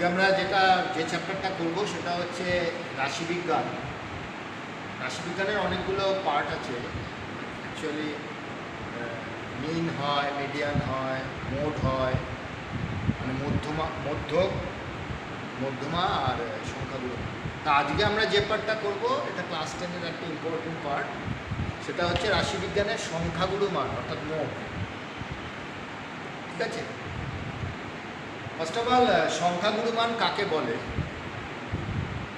আজকে আমরা যে চ্যাপ্টারটা করবো সেটা হচ্ছে রাশিবিজ্ঞান। রাশিবিজ্ঞানের অনেকগুলো পার্ট আছে। অ্যাকচুয়ালি মিন হয়, মিডিয়ান হয়, মোড হয়, মানে মধ্যমা আর সংখ্যাগুলো। তা আজকে আমরা যে পার্টটা করবো এটা ক্লাস 10-এর একটা ইম্পর্টেন্ট পার্ট। সেটা হচ্ছে রাশিবিজ্ঞানের সংখ্যাগুলো মান, অর্থাৎ মোড। ঠিক আছে, ফার্স্ট অফ অল সংখ্যাগুলো মান কাকে বলে?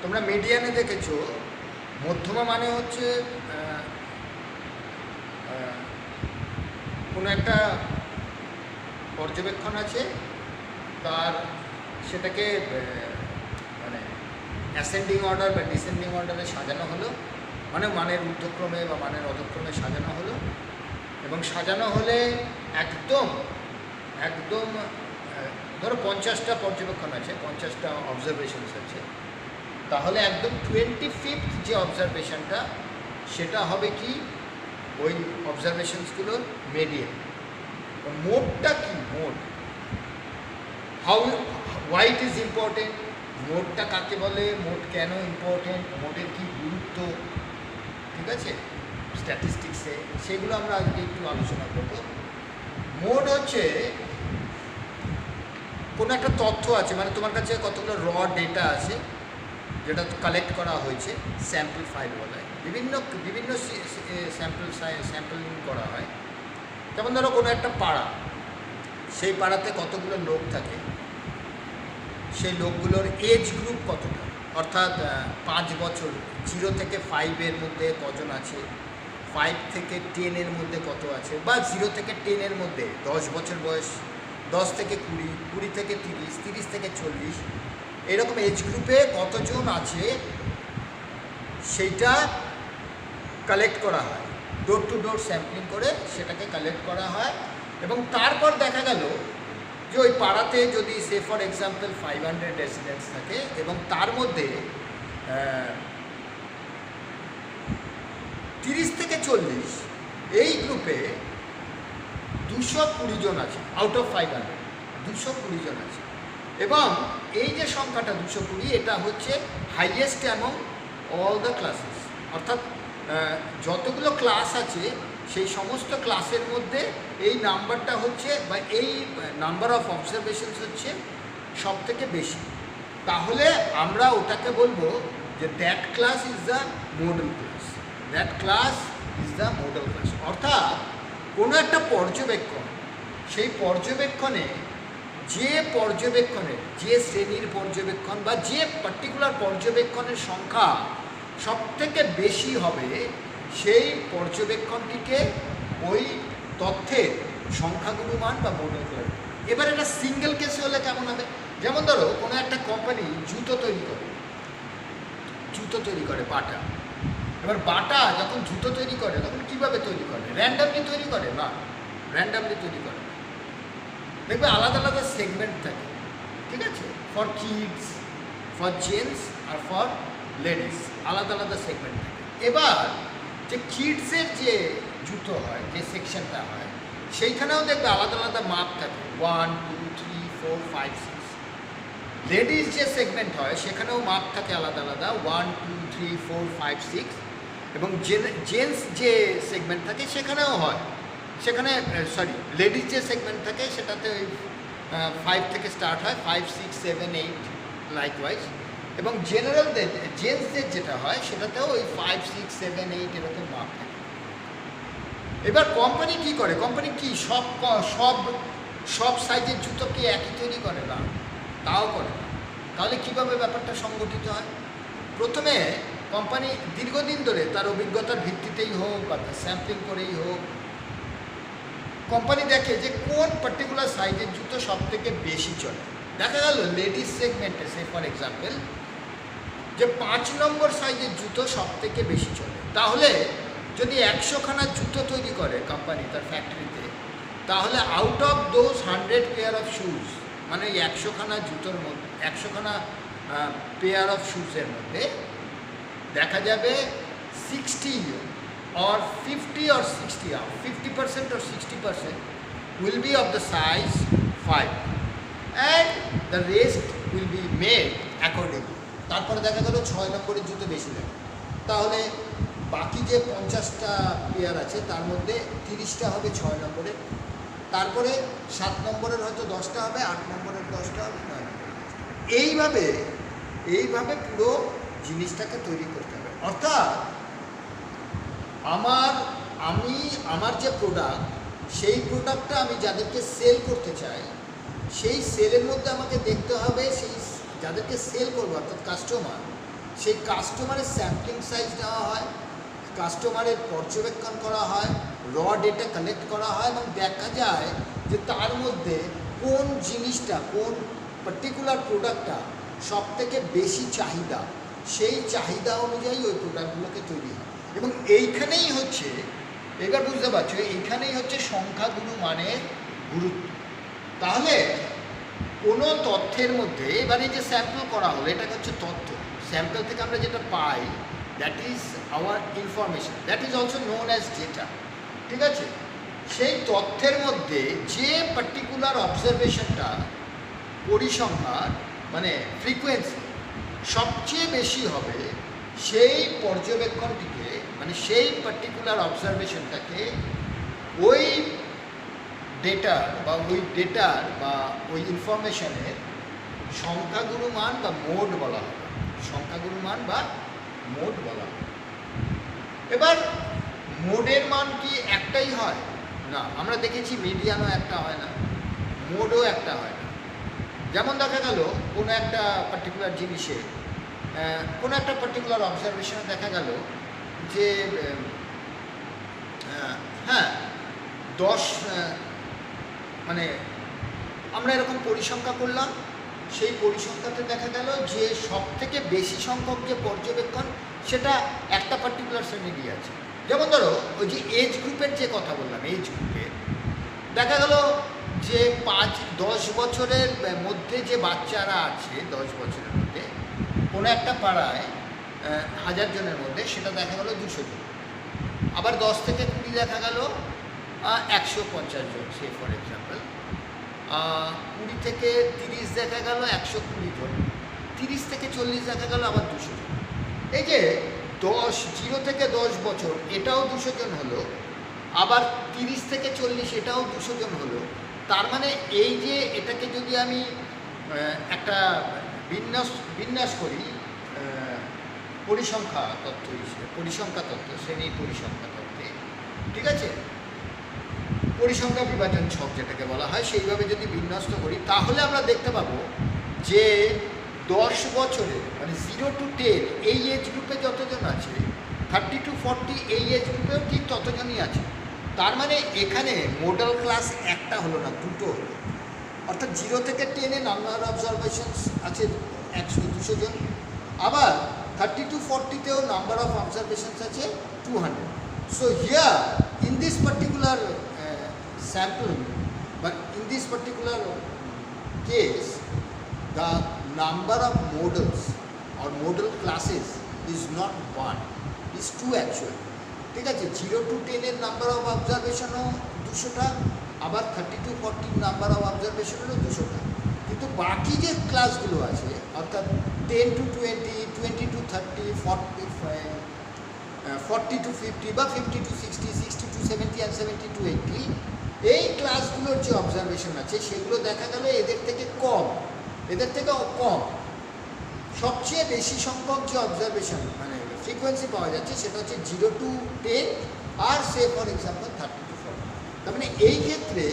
তোমরা মিডিয়ানে দেখেছো, মধ্যমা মানে হচ্ছে কোনো একটা পর্যবেক্ষণ আছে, তার সেটাকে মানে অ্যাসেন্ডিং অর্ডার বা ডিসেন্ডিং অর্ডারে সাজানো হলো, মানে মানের ঊর্ধ্বক্রমে বা মানের অধক্রমে সাজানো হলো, এবং সাজানো হলে একদম ধরো 50টা পর্যবেক্ষণ আছে, 50টা অবজারভেশনস আছে, তাহলে একদম 25th যে অবজারভেশনটা সেটা হবে কি ওই অবজারভেশনসগুলোর মিডিয়ান। মোডটা কি? Mode why it is important, মোডটা কাকে বলে, মোড কেন ইম্পর্টেন্ট, মোডের কি গুরুত্ব, ঠিক আছে, স্ট্যাটিস্টিক্সে সেগুলো আমরা আজকে একটু আলোচনা করব। মোড হচ্ছে কোনো একটা তথ্য আছে, মানে তোমার কাছে কতগুলো র ডেটা আছে যেটা কালেক্ট করা হয়েছে, স্যাম্পল ফাইল বলা হয়। বিভিন্ন স্যাম্পলিং করা হয়। যেমন ধরো কোনো একটা পাড়া, সেই পাড়াতে কতগুলো লোক থাকে, সেই লোকগুলোর এজ গ্রুপ কতটা, অর্থাৎ 5 বছর 0 থেকে 5-এর মধ্যে কজন আছে, 5 থেকে 10-এর মধ্যে কত আছে, বা 0 থেকে 10-এর মধ্যে 10 বছর বয়স, 10 থেকে 20, 20 থেকে 30, 30 থেকে 40, এরকম এজ গ্রুপে কতজন আছে সেইটা কালেক্ট করা হয়। ডোর টু ডোর স্যাম্পলিং করে সেটাকে কালেক্ট করা হয়, এবং তারপর দেখা গেল যে ওই পাড়াতে যদি সে ফর এক্সাম্পল 500 রেসিডেন্টস থাকে এবং তার মধ্যে 30 থেকে 40 এই গ্রুপে 220 জন আছে, আউট অফ 500 220 জন আছে। এবং এই যে সংখ্যাটা 220, এটা হচ্ছে highest among all the classes, অর্থাৎ যতগুলো ক্লাস আছে সেই সমস্ত ক্লাসের মধ্যে এই নাম্বারটা হচ্ছে, বা এই নাম্বার অফ অবজারভেশনস হচ্ছে সব থেকে বেশি। তাহলে আমরা ওটাকে বলবো যে that class is the modal class, that class is the modal class. অর্থাৎ কোনো একটা পর্যবেক্ষণ, সেই পর্যবেক্ষণে যে শ্রেণীর পর্যবেক্ষণ বা যে পার্টিকুলার পর্যবেক্ষণের সংখ্যা সব থেকে বেশি হবে, সেই পর্যবেক্ষণটিকে ওই তথ্যের সংখ্যাগুলো মান বা মডেল ক্লাস। এবার এটা সিঙ্গেল কেসে হলে কেমন হবে? যেমন ধরো কোনো একটা কোম্পানি জুতো তৈরি করে বাটা। এবার বাটা যখন জুতো তৈরি করে তখন কীভাবে তৈরি করে? র্যান্ডামলি তৈরি করে না, র্যান্ডামলি তৈরি করে। দেখবে আলাদা আলাদা সেগমেন্ট থাকে, ঠিক আছে, ফর কিডস, ফর জেন্টস আর ফর লেডিস, আলাদা আলাদা সেগমেন্ট থাকে। এবার যে কিডসের যে জুতো হয়, যে সেকশনটা হয়, সেইখানেও দেখবে আলাদা আলাদা মাপ থাকে, 1, 2, 3, 4, 5, 6। লেডিস যে সেগমেন্ট হয় সেখানেও মাপ থাকে আলাদা আলাদা, 1, 2, 3, 4, 5, 6। এবং জেন্টস যে সেগমেন্ট থাকে সেখানেও হয়, সেখানে লেডিস যে সেগমেন্ট থাকে সেটাতে ওই 5 থেকে স্টার্ট হয়, 5, 6, 7, 8 লাইকওয়াইজ। এবং জেন্টসদের যেটা হয় সেটাতেও ওই 5, 6, 7, 8 এরকম মাপ থাকে। এবার কোম্পানি কী করে? কোম্পানি কি সব সাইজের জুতো কি একই তৈরি করে না? তাও করে না। তাহলে কীভাবে ব্যাপারটা সংগঠিত হয়? প্রথমে কোম্পানি দীর্ঘদিন ধরে তার অভিজ্ঞতার ভিত্তিতেই হোক বা তার স্যাম্পলিং করেই হোক, কোম্পানি দেখে যে কোন পার্টিকুলার সাইজের জুতো সব থেকে বেশি চলে। দেখা গেল লেডিস সেগমেন্টে সে ফর এক্সাম্পল যে 5 নম্বর সাইজের জুতো সব থেকে বেশি চলে। তাহলে যদি 100খানা জুতো তৈরি করে কোম্পানি তার ফ্যাক্টরিতে, তাহলে out of those 100 pair of shoes, মানে ওই 100খানা জুতোর মধ্যে 100খানা পেয়ার অফ শুজের মধ্যে দেখা যাবে 60 or 50 or 60, 50% or 60% will be of the size 5, and the rest will be made accordingly. তারপরে দেখা গেল 6 নম্বরের জুতো বেশি লাগে, তাহলে বাকি যে 50টা পেয়ার আছে তার মধ্যে 30টা হবে 6 নম্বরের, তারপরে 7 নম্বরের হয়তো 10টা হবে, 8 নম্বরের 10টা হবে, 9 নম্বরের 10টা। এইভাবে পুরো জিনিসটাকে তৈরি করতে হবে। অর্থাৎ আমার যে প্রোডাক্ট, সেই প্রোডাক্টটা আমি যাদেরকে সেল করতে চাই, সেই সেলের মধ্যে আমাকে দেখতে হবে সেই যাদেরকে সেল করবো অর্থাৎ কাস্টমার, সেই কাস্টমারের স্যাম্পলিং সাইজ নেওয়া হয়, কাস্টমারের পর্যবেক্ষণ করা হয়, র ডেটা কালেক্ট করা হয় এবং দেখা যায় যে তার মধ্যে কোন জিনিসটা, কোন পার্টিকুলার প্রোডাক্টটা সব থেকে বেশি চাহিদা, সেই চাহিদা অনুযায়ী ওই প্রোডাক্টগুলোকে তৈরি হয়। এবং এইখানেই হচ্ছে, এবার বুঝতে পারছো, এইখানেই হচ্ছে সংখ্যাগুলো মানে গুরুত্ব। তাহলে কোনো তথ্যের মধ্যে, এবারে যে স্যাম্পল করা হলো এটাকে হচ্ছে তথ্য, স্যাম্পল থেকে আমরা যেটা পাই that is our information, that is also known as data. ঠিক আছে, সেই তথ্যের মধ্যে যে পার্টিকুলার অবজারভেশনটা পরিসংখ্যার মানে ফ্রিকোয়েন্সি সবচেয়ে বেশি হবে, সেই পর্যবেক্ষণটিকে মানে সেই পার্টিকুলার অবজারভেশনটাকে ওই ডেটার বা ওই ইনফরমেশনের সংখ্যাগুরু মান বা মোড বলা হবে, সংখ্যাগুরু মান বা মোড বলা হবে। এবার মোডের মান কি একটাই হয় না, আমরা দেখেছি মিডিয়ানও একটা হয় না, মোডও একটা হয় না। যেমন দেখা গেল কোনো একটা পার্টিকুলার জিনিসে, কোনো একটা পার্টিকুলার অবজারভেশনে দেখা গেল যে হ্যাঁ 10 মানে আমরা এরকম পরিসংখ্যা করলাম, সেই পরিসংখ্যাতে দেখা গেল যে সব থেকে বেশি সংখ্যক যে পর্যবেক্ষণ সেটা একটা পার্টিকুলার শ্রেণীরই আছে। যেমন ধরো ওই যে এজ গ্রুপের যে কথা বললাম, এজ গ্রুপের দেখা গেল যে 5-10 বছরের মধ্যে যে বাচ্চারা আছে, 10 বছরের মধ্যে কোনো একটা পাড়ায় 1000 জনের মধ্যে সেটা দেখা গেল 200 জন। আবার 10 থেকে 20 দেখা গেল 150 জন, সে ফর এক্সাম্পল। 20 থেকে 30 দেখা গেল 120 জন, 30 থেকে 40 দেখা গেল আবার 200 জন। এই যে 0 থেকে 10 বছর এটাও 200 জন হলো, আবার 30 থেকে 40 এটাও 200 জন হলো। তার মানে এই যে এটাকে যদি আমি একটা বিন্যাস করি পরিসংখ্যা তথ্য হিসেবে, পরিসংখ্যা তথ্য, শ্রেণীর পরিসংখ্যা তথ্যে, ঠিক আছে, পরিসংখ্যা বিভাজন ছক যেটাকে বলা হয়, সেইভাবে যদি বিন্যস্ত করি তাহলে আমরা দেখতে পাবো যে 10 বছরের মানে 0 to 10 এই এজ গ্রুপে যতজন আছে, 30 to 40 এই এজ গ্রুপেও ঠিক ততজনই আছে। তার মানে এখানে মডেল ক্লাস একটা হলো না, দুটো হলো। অর্থাৎ 0 থেকে 10 নাম্বার অবজারভেশনস আছে 100-200 জন, আবার 30 to 40-তেও নাম্বার অফ অবজারভেশনস আছে 200। So here in this particular sample, but in this particular case the number of models or model classes is not 1, is 2 actually. ঠিক আছে, 0 to 10 এর নাম্বার অফ অবজারভেশনও 200টা, আবার 30 to 40 number of অবজারভেশনেরও 200টা। কিন্তু বাকি যে ক্লাসগুলো আছে অর্থাৎ 10 to 20, 20 to 30, 40 to 50 বা 50 to 60, 60 to 70 and 70 to 80, এই ক্লাসগুলোর যে অবজারভেশন আছে সেগুলো দেখা গেল এদের থেকে কম। সবচেয়ে বেশি সংখ্যক যে অবজারভেশন মানে ফ্রিকোয়েন্সি পাওয়া যাচ্ছে সেটা হচ্ছে 0 to 10 আর সে ফর এক্সাম্পল 30 to 40। তার মানে এই ক্ষেত্রে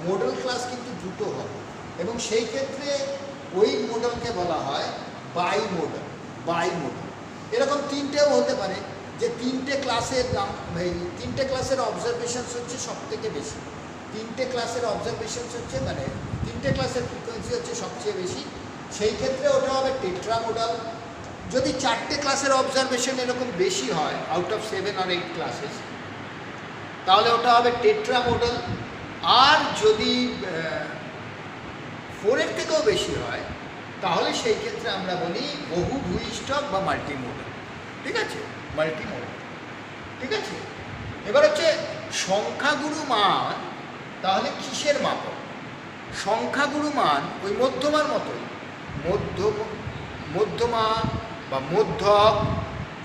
মডেল ক্লাস কিন্তু দুটো হবে এবং সেই ক্ষেত্রে ওই মডেলকে বলা হয় বাই মডেল। এরকম 3টেও হতে পারে যে 3টে ক্লাসের অবজারভেশনস হচ্ছে সব থেকে বেশি, 3টে ক্লাসের অবজারভেশনস হচ্ছে মানে 3টে ক্লাসের ফ্রিকোয়েন্সি হচ্ছে সবচেয়ে বেশি, সেই ক্ষেত্রে ওটা হবে টেট্রা মডেল। যদি 4টে ক্লাসের অবজারভেশন এরকম বেশি হয় আউট অফ 7 or 8 ক্লাসেস, তাহলে ওটা হবে টেট্রা মডেল। আর যদি 4-এর থেকেও বেশি হয় তাহলে সেই ক্ষেত্রে আমরা বলি বহু ভূইষ্ঠক বা মাল্টি মডেল। ঠিক আছে, মাল্টি মডেল। ঠিক আছে, এবার হচ্ছে সংখ্যাগুরু মান তাহলে কিসের মাপক? সংখ্যাগুরু মান ওই মধ্যমার মতোই, মধ্যমা বা মধ্যক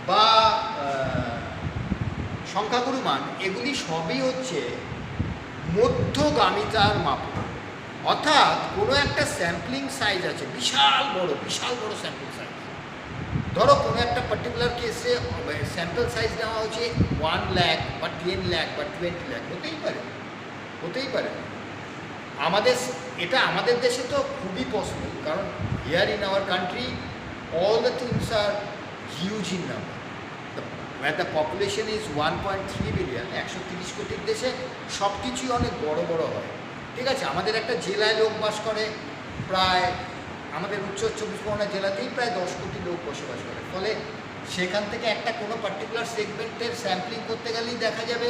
বা সংখ্যাগুরু মান এগুলি সবই হচ্ছে মধ্যগামিতার মাপক। অর্থাৎ কোনো একটা স্যাম্পলিং সাইজ আছে, বিশাল বড় স্যাম্পল সাইজ। ধরো কোনো একটা পার্টিকুলার কেসে স্যাম্পল সাইজ নেওয়া হচ্ছে 1 লাখ বা 10 লাখ বা 20 লাখ, হতেই পারে। আমাদের দেশে তো খুবই পসিবল, কারণ here in our country all the things are huge in number. The population is 1.3 billion, 130 কোটির দেশে সব কিছুই অনেক বড় হয়। ঠিক আছে, আমাদের একটা জেলায় লোক বাস করে প্রায়, আমাদের উত্তর চব্বিশ পরগনা জেলাতেই প্রায় 10 কোটি লোক বসবাস করে। ফলে সেখান থেকে একটা কোনো পার্টিকুলার সেগমেন্টের স্যাম্পলিং করতে গেলেই দেখা যাবে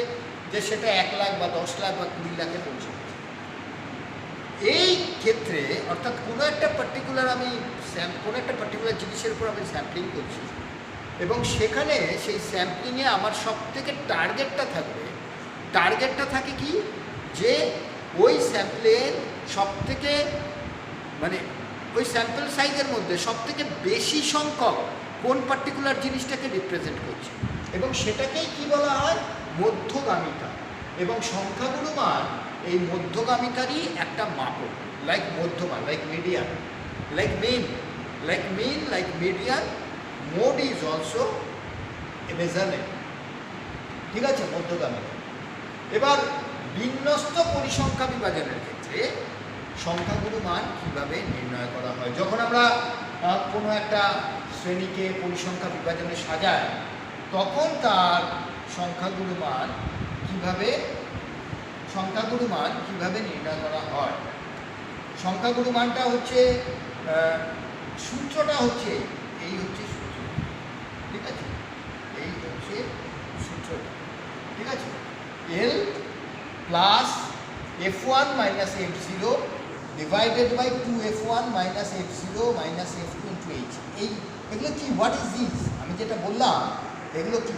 যে সেটা 1 লাখ বা 10 লাখ বা 20 লাখে পৌঁছে। এই ক্ষেত্রে অর্থাৎ কোনো একটা পার্টিকুলার জিনিসের উপর আমি স্যাম্পলিং করছি এবং সেখানে সেই স্যাম্পলিংয়ে আমার সব থেকে টার্গেটটা থাকে কি, যে ওই স্যাম্পলের সব থেকে ওই স্যাম্পল সাইজের মধ্যে সব থেকে বেশি সংখ্যক কোন পার্টিকুলার জিনিসটাকে রিপ্রেজেন্ট করছে, এবং সেটাকেই কি বলা হয়, মধ্যগামিতা। এবং সংখ্যাগুরু মান এই মধ্যগামিতারই একটা মাপক, লাইক মধ্যমা, like median, like mean, like median. Mode is also a measurement. ঠিক আছে, মধ্যগামিতা। এবার বিন্যস্ত পরিসংখ্যা বিভাজনের ক্ষেত্রে সংখ্যাগুরু মান কীভাবে নির্ণয় করা হয়? যখন আমরা কোনো একটা শ্রেণীকে পরিসংখ্যা বিভাজনে সাজাই, তখন তার সংখ্যাগুরু মান কিভাবে নির্ণয় করা হয়? সংখ্যাগুরু মানটা হচ্ছে, সূত্রটা হচ্ছে এই হচ্ছে সূত্র। ঠিক আছে, এই হচ্ছে সূত্রটা। ঠিক আছে, L plus F1 minus F0 divided by 2F1 minus F0 minus F2 into H। এগুলো কি, হোয়াট ইজ দিস? আমি যেটা বললাম এগুলো কি?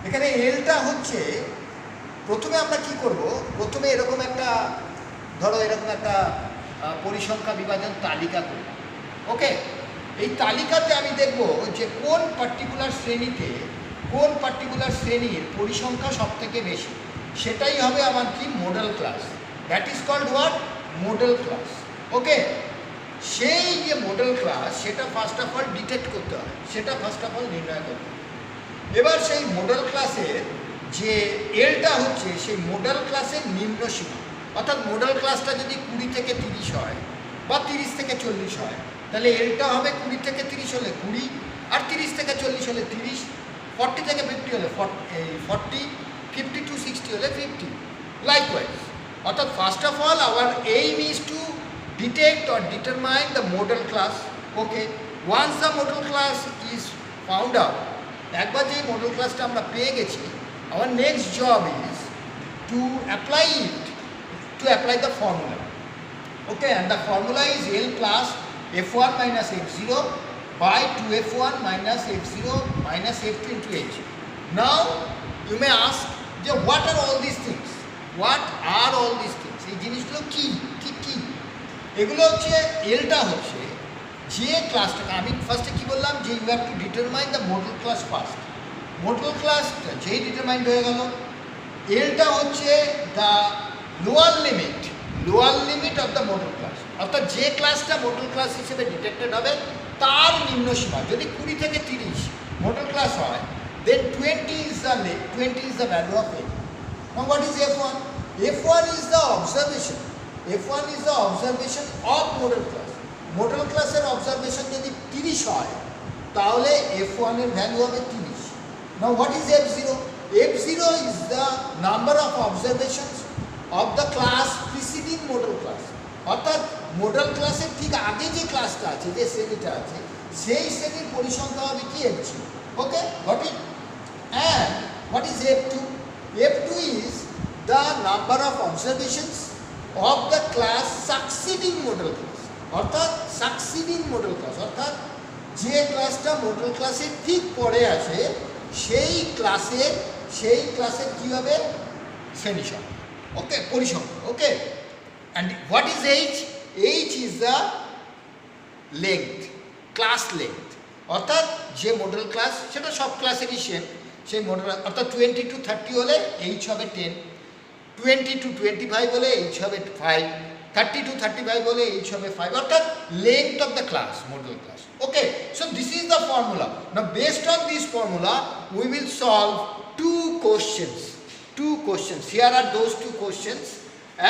এখানে এলটা হচ্ছে, প্রথমে আমরা কি করব, প্রথমে এরকম একটা পরিসংখ্যা বিভাজন তালিকা করব। ওকে, এই তালিকাতে আমি দেখব যে কোন পার্টিকুলার শ্রেণীর পরিসংখ্যা সব থেকে বেশি, সেটাই হবে আমার কি, model class. That is called what, model class. Okay, সেই যে মডেল ক্লাস সেটা ফার্স্ট অফ অল ডিটেক্ট করতে হয়, সেটা ফার্স্ট অফ অল নির্ণয় করতে হয়। এবার সেই মডেল ক্লাসের যে এলটা হচ্ছে সেই মডেল ক্লাসের নিম্ন সীমা। অর্থাৎ মডেল ক্লাসটা যদি 20 থেকে 30 হয় বা 30 থেকে 40 হয়, তাহলে এলটা হবে 20 থেকে 30 হলে 20, আর 30 থেকে 40 হলে 30, 40 থেকে 50 হলে 40, 50 to 60 হলে 50, লাইকওয়াইজ। অর্থাৎ first of all our aim is to detect or determine the modal class. Okay, once the modal class is found out, একবার যে মডেল ক্লাসটা আমরা পেয়ে গেছি, our next job is to apply the formula. Okay, and the formula is L plus F1 minus F0 by 2F1 minus F0 minus F2 into H. Now you may ask, what are all these things? এই জিনিসগুলো কি? এগুলো হচ্ছে, এলটা হচ্ছে যে ক্লাসটাকে আমি ফার্স্টে কি বললাম, যে you have to determine the modal class first. Modal ক্লাসটা যেই ডিটারমাইন্ড হয়ে গেল, এলটা হচ্ছে the lower limit of the modal class. অর্থাৎ যে ক্লাসটা মডেল ক্লাস হিসেবে ডিটেক্টেড হবে তার নিম্ন সীমা। যদি 20 থেকে 30 মডেল ক্লাস হয়, দেন 20 is the value of L. Now what is F1? F1 is the observation. F1 is the observation of model class. Model classের observation যদি 30 হয়, তাহলে F1 এর ভ্যালু হবে 30। Now what is F0? F0 is the number of observations of the class preceding model class. অর্থাৎ model ক্লাসের ঠিক আগে যে ক্লাসটা আছে, যে শ্রেণীটা আছে, সেই শ্রেণীর পরিসংখ্যা হবে কি, F0. Okay, got it? And what is F2? F2 is the number of observations of the class succeeding model class. অর্থাৎ succeeding model class, অর্থাৎ যে ক্লাসটা মডেল ক্লাসের ঠিক পরে আছে, সেই ক্লাসের কী হবে, শ্রেণী সংখ্যা। ওকে, পরিসংখ্যা। ওকে, And what is h? H is the length, class length. অর্থাৎ যে মডেল ক্লাস সেটা সব ক্লাসেরই সেম, সেই মডেল অর্থাৎ 20 to 30 হলে h হবে 10, 20 to 25 হলে h হবে 5, 30 to 35 হলে h হবে 5, অর্থাৎ length of the class, model class. Okay, so this is the formula. Now based on this formula we will solve two questions. Here are those two questions,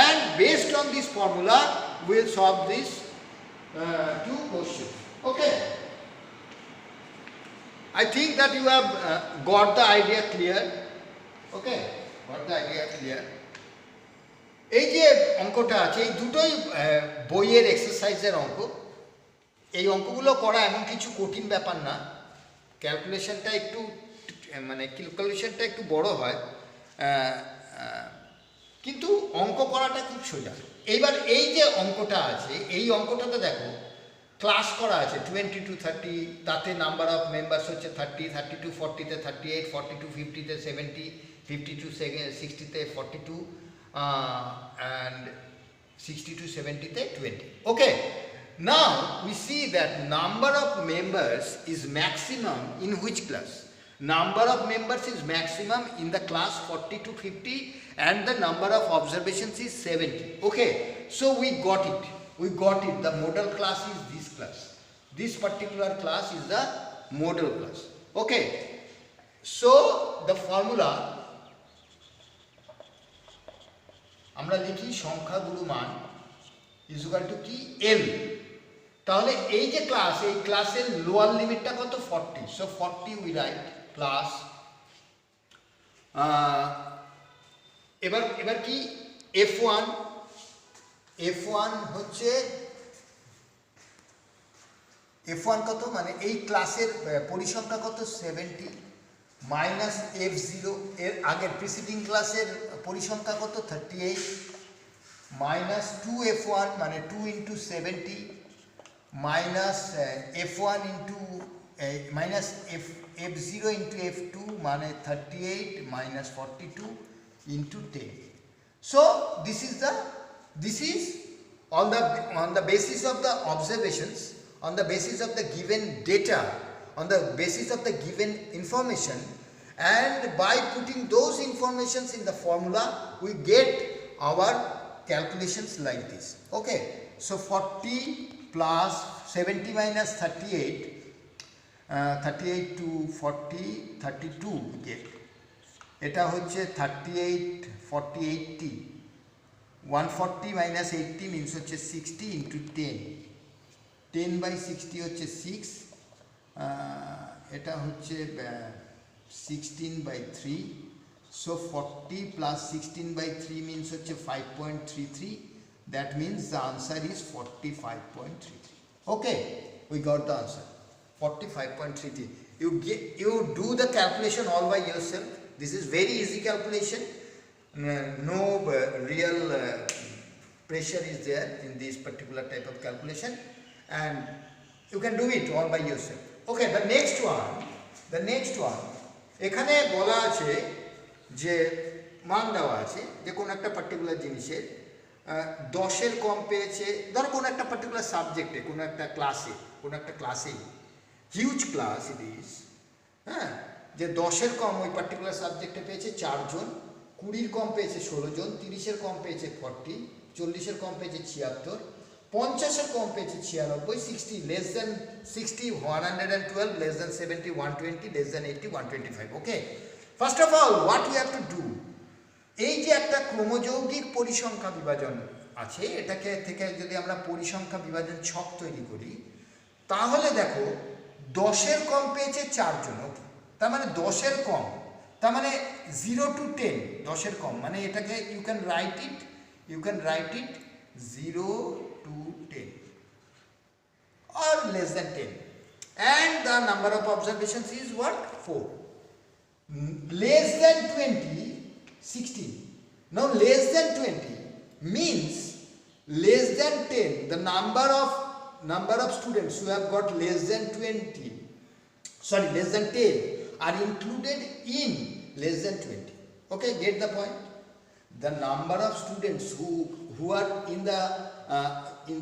and based on this formula we will solve these two questions. Okay, I think that you have got the idea clear. Okay, got the idea clear. এই যে অঙ্কটা আছে এই দুটোই বইয়ের এক্সারসাইজের অঙ্ক। এই অঙ্কগুলো করা এমন কিছু কঠিন ব্যাপার না, ক্যালকুলেশনটা একটু বড় হয়, কিন্তু অঙ্ক করাটা খুব সোজা। এইবার এই যে অঙ্কটা আছে এই অঙ্কটাতে দেখো ক্লাস করা আছে 20 to 30, তাতে নাম্বার অফ মেম্বার্স হচ্ছে 30, 30 to 40তে 38, 40 to 50তে 70, 50 to 60তে 42, and 60 to 70তে 20. Okay, now we see that number of members is maximum in which class? Number of members is maximum in the class 40 to 50 and the number of observations is 70. Okay, so we got it. The model class is this class. This particular class is the model class. Okay, so the formula আমরা লিখি সংখ্যাগুলো মান is equal to কি এল। তাহলে এই যে class, এই ক্লাসের লোয়ার লিমিটটা কত 40, সো 40 উই রাইট প্লাস এবার কি f1 হচ্ছে f1 কত, মানে এই ক্লাসের পরিসংখ্যা কত 70 মাইনাস f0 এর আগের প্রিসিডিং ক্লাসের পরিসংখ্যা কত 38 মাইনাস 2f1 মানে 2 into 70 minus f1 into minus f0 into f2 মানে 38 minus 42 into 10. So this is on the basis of the observations, on the basis of the given data, on the basis of the given information, and by putting those informations in the formula we get our calculations like this. Okay, so 40 plus 70 minus 38, 38 to 40 32 we get, এটা হচ্ছে 38 40 80, 140 minus 80 means হচ্ছে 60 into 10, 10 by 60 হচ্ছে 6, এটা হচ্ছে 16 by 3, so 40 plus 16 by 3 means হচ্ছে 5.33, that means the answer is 45.33. Okay, we got the answer 45.33. You do the calculation all by yourself. This is very easy calculation, no real pressure is there in this particular type of calculation, and you can do it all by yourself. Okay, the next one এখানে বলা আছে যে মান দেওয়া আছে যে কোন একটা পার্টিকুলার জিনিসের 10-এর কম পেয়েছে, ধরো কোন একটা পার্টিকুলার সাবজেক্টে কোন একটা ক্লাসে হিউজ ক্লাস ইট ইজ, হ্যাঁ, যে 10-এর কম ওই পার্টিকুলার সাবজেক্টে পেয়েছে 4 জন, 20-এর কম পেয়েছে 16 জন, 30-এর কম পেয়েছে 40, 40-এর কম পেয়েছে 76, 50-এর কম পেয়েছে 96, 60 less than 60 112, less than 70 120, less than 80 125. Okay, first of all what we have to do, এই যে একটা ক্রমযৌগিক পরিসংখ্যা বিভাজন আছে, এটাকে থেকে যদি আমরা পরিসংখ্যা বিভাজন ছক তৈরি করি তাহলে দেখো 10-এর কম পেয়েছে 4 জন, ওকে, তার মানে 10-এর কম, তার মানে 0 to 10, 10-এর কম মানে এটাকে you can write it 0 to 10 or less than 10, and the number of observations is what 4. Less than 20 16. Now less than 20 means less than 10, the number of students who have got less than 10 are included in less than 20. Okay, get the point? The number of students who who are in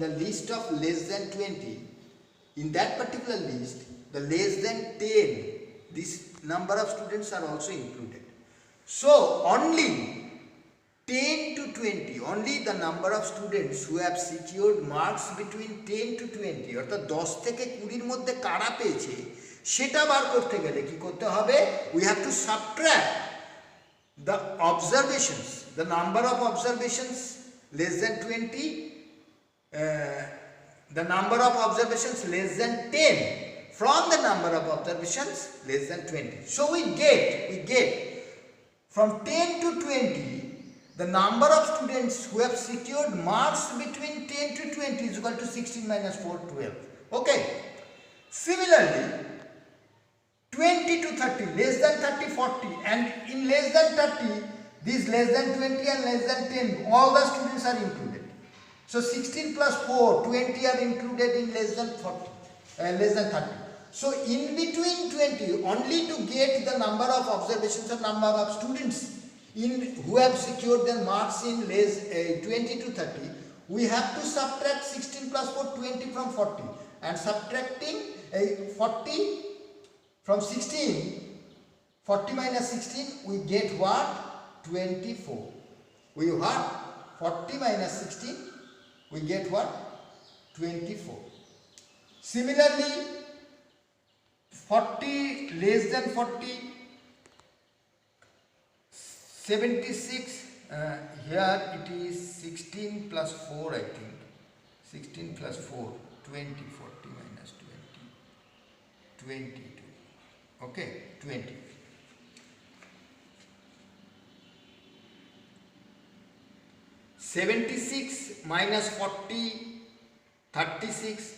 the list of less than 20, in that particular list, the less than 10, this number of students are also included. So only 10 to 20, only the number of students who have secured marks between 10 to 20, অর্থাৎ 10 থেকে 20 মধ্যে কারা পেয়েছে সেটা বার করতে গেলে কি করতে হবে? We have to subtract the observations, the number of observations less than 20, the number of observations less than 10 from the number of observations less than 20. So we get from 10 to 20, the number of students who have secured marks between 10 to 20 is equal to 16 minus 4, 12. Okay. Similarly, 20 to 30, less than 30, 40, and in less than 30, these less than 20 and less than 10, all the students are included. So 16 plus 4, 20 are included in less than 40, less than 30. So in between 20, only to get the number of observations or number of students who have secured their marks in 20 to 30, we have to subtract 16 plus 4, 20 from 40, and subtracting 40 from 16, 40 minus 16, we get what? 24. We what? 40 minus 16, we get what? 24. Similarly, 40 less than 40, 76, here it is 16 plus 4, I think. 16 plus 4, 20, 40 minus 20, 22. Okay, 20. 76 minus 40, 36,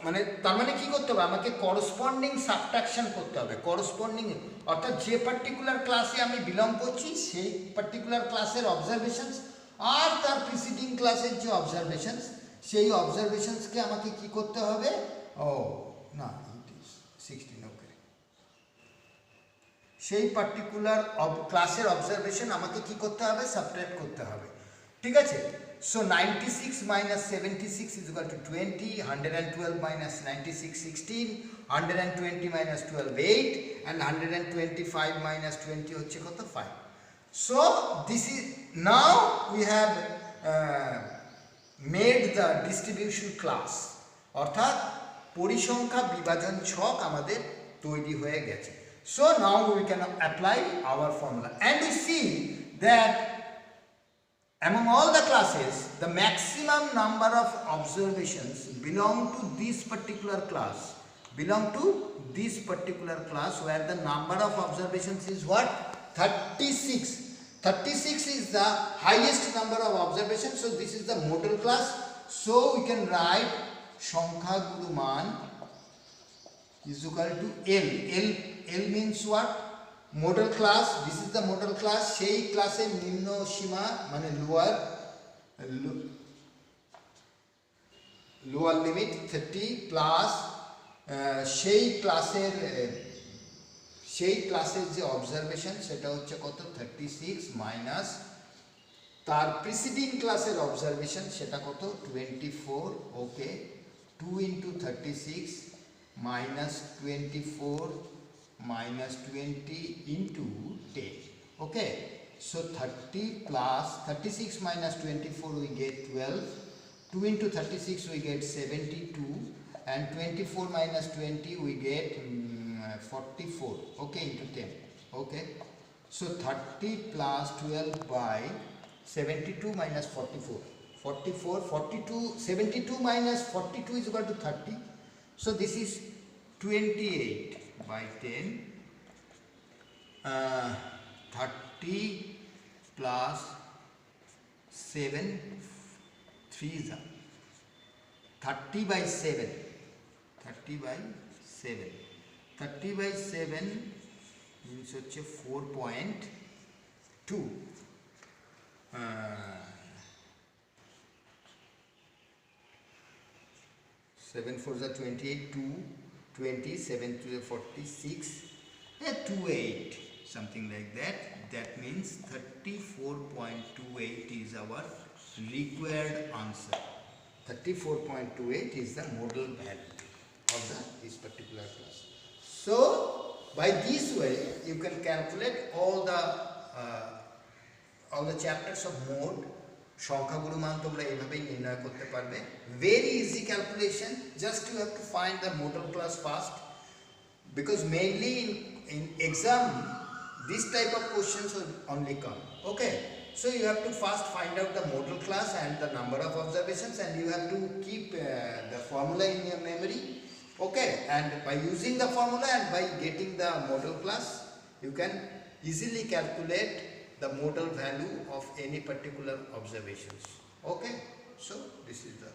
মানে তার মানে কি করতে হবে? আমাকে corresponding subtraction করতে হবে। Corresponding অর্থাৎ যে পার্টিকুলার ক্লাসে আমি বিলং করছি সেই পার্টিকুলার ক্লাসের অবজারভেশনস আর তার প্রিসিডিং ক্লাসের যে অবজারভেশনস, সেই অবজারভেশনসকে আমাকে কি করতে হবে? না, ইট ইজ 16, ওকে। সেই পার্টিকুলার ক্লাসের অবজারভেশন আমাকে কি করতে হবে? সাবট্রাক্ট করতে হবে। ঠিক আছে? So 96 minus 76 is equal to 20, 112 minus 96, 16, 120 minus 12, 8, and 125 minus 20 হচ্ছে কত? 5. So this is, now we have made the distribution class, অর্থাৎ পরিসংখ্যা বিভাজন ছক আমাদের তৈরি হয়ে গেছে। So now we can apply our formula, and we see that among all the classes, the maximum number of observations belong to this particular class, where the number of observations is what? 36. 36 is the highest number of observations, so this is the model class. So we can write সংখ্যাগুলো মান is equal to L. L means what? Model class. This is the model class. সেই ক্লাসের নিম্ন সীমা মানে lower limit 30 plus সেই ক্লাসের যে observation সেটা হচ্ছে কত? 36 মাইনাস তার প্রিসিডিং ক্লাসের অবজারভেশন সেটা কত? 24, ওকে। 2 into 36 minus 24 minus 20 into 10. Okay, so 30 plus 36 minus 24 we get 12. 2 into 36 we get 72, and 24 minus 20 we get 44. Okay, into 10. Okay, so 30 plus 12 by 72 minus 44. 42, 72 minus 42 is equal to 30. So this is 28 by 10, 30 plus 7, 3 is 30 by 7, 30 by 7, 30 by 7 means 4.2. 7 4s are 28, 2, 20, 7 to the 46, 28, something like that. That means 34.28 is our required answer. 34.28 is the modal value of this particular class. So by this way you can calculate all the chapters of mode. সংখ্যাগুরু মান তোমরা এইভাবেই নির্ণয় করতে পারবে. Very easy calculation. Just you have to find the modal class first, because mainly in exam this type of questions will only come. Okay, so you have to first find out the modal class and the number of observations, and you have to keep the formula in your memory. Okay, and by using the formula and by getting the modal class, you can easily calculate the modal value of any particular observations. Okay, so this is the